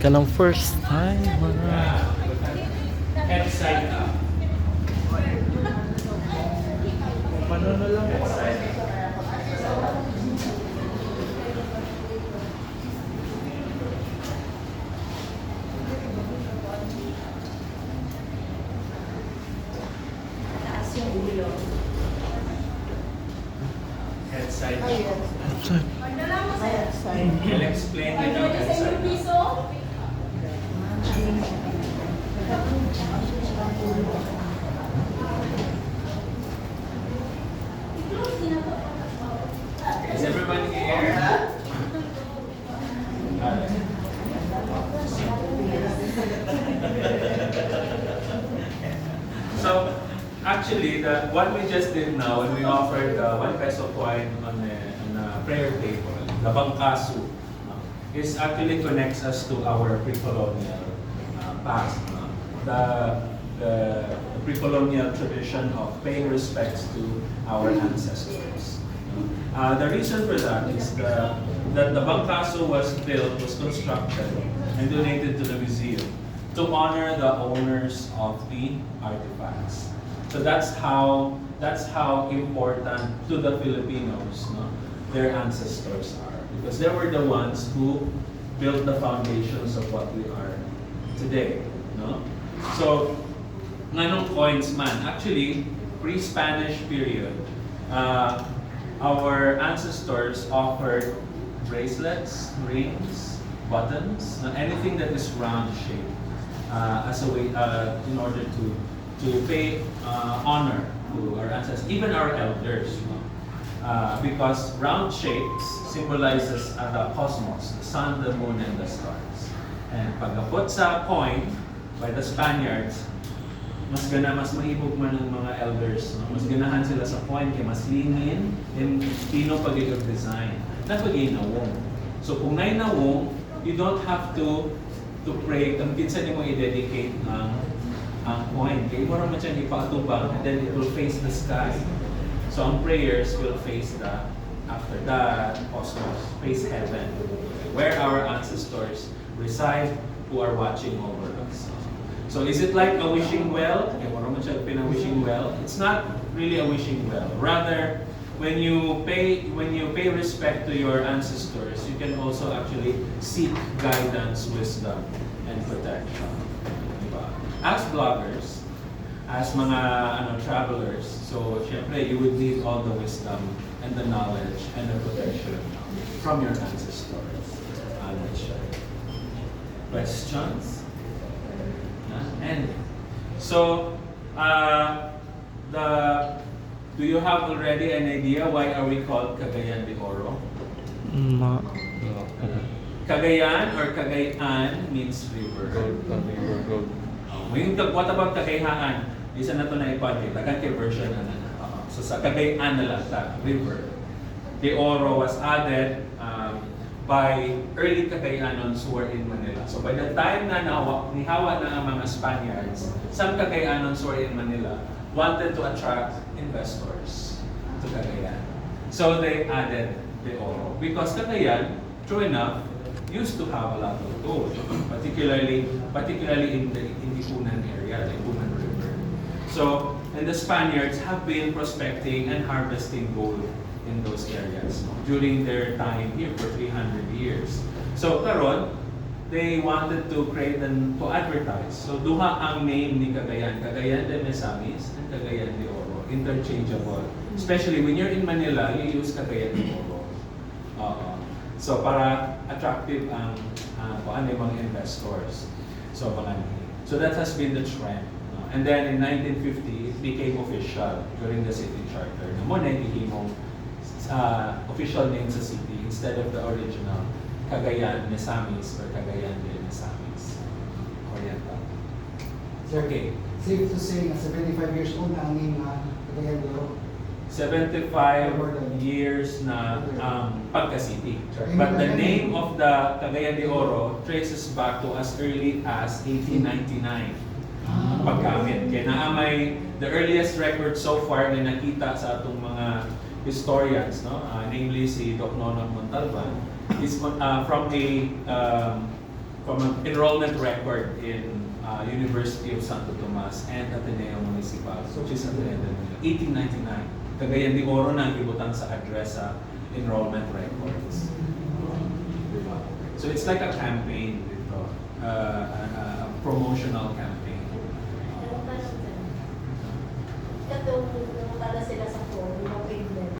ka ng first time. Head side up. Paano na lang? Head side up. Taas yung ulo. Head side up. Ayan, side. I'll explain the new head side up. Is everybody here? So, actually, what we just did now, when we offered 1 peso coin on a prayer table, the bangkasu, is actually connects us to our pre-colonial past. The pre-colonial tradition of paying respects to our ancestors. The reason for that is that the bangkasu was constructed and donated to the museum to honor the owners of the artifacts. So that's how important to the Filipinos, their ancestors are, because they were the ones who built the foundations of what we are today. No? So, nganong coins man? Actually, pre-Spanish period, our ancestors offered bracelets, rings, buttons, anything that is round shaped, as a way, in order to pay honor to our ancestors, even our elders. Because round shapes symbolizes the cosmos, the sun, the moon, and the stars. And pagkapot sa coin by the Spaniards, mas mahibog man ng mga elders. Mas ganahan sila sa coin kaya mas lingin and pino pag-i-design design. Na pag-i-nawong. So kung nay-nawong, you don't have to pray kung kinsa mo i-dedicate ang coin. Kaya mo naman siya ipatubang and then it will face the sky. So ang prayers will face after that cosmos, face heaven, where our ancestors reside who are watching over us. So is it like a wishing well? Kaya mo naman siya pina-wishing well. It's not really a wishing well. Rather, when you pay respect to your ancestors, you can also actually seek guidance, wisdom, and protection. Diba? As vloggers, as mga travelers, so syempre you would need all the wisdom and the knowledge and the protection from your ancestors. Questions? And so, do you have already an idea why are we called Cagayan de Oro? No. Cagayan or Cagayan means river. Gold. What about Cagayan? Isa na ito na ipagay. Tagan version na. So sa Cagayan na lang, river. De Oro was added by early Cagayanons who were in Manila. So by the time na nihawa na ang mga Spaniards, some Cagayanons who were in Manila wanted to attract investors to Cagayan. So they added De Oro. Because Cagayan, true enough, used to have a lot of gold, particularly in the Punan area, the Punan River. So, and the Spaniards have been prospecting and harvesting gold in those areas during their time here for 300 years. So, karon, they wanted to create and to advertise. So, duha ang name ni Cagayan, Cagayan de Misamis and Cagayan de Oro, interchangeable. Especially when you're in Manila, you use Cagayan de Oro. So, para attractive ang mga investors. So, that has been the trend. And then in 1950, it became official during the city charter. Mo na ihimong official name sa city instead of the original Cagayan Misamis or Cagayan de Misamis. Oriental. Okay. Safe to say na 75 years old na ang name na Cagayan de Oro. 75 years na pagka-city. But the name of the Cagayan de Oro traces back to as early as 1899. Pagkamit. Kaya naamay the earliest record so far na nakita sa atong mga historians, namely si Doc Nonong Montalban, is from a from an enrollment record in University of Santo Tomas and Ateneo Municipal, which is Ateneo de Manila, 1899. Cagayan de Oro na ang ibutang sa address sa enrollment records. Diba? So it's like a campaign dito, a promotional campaign.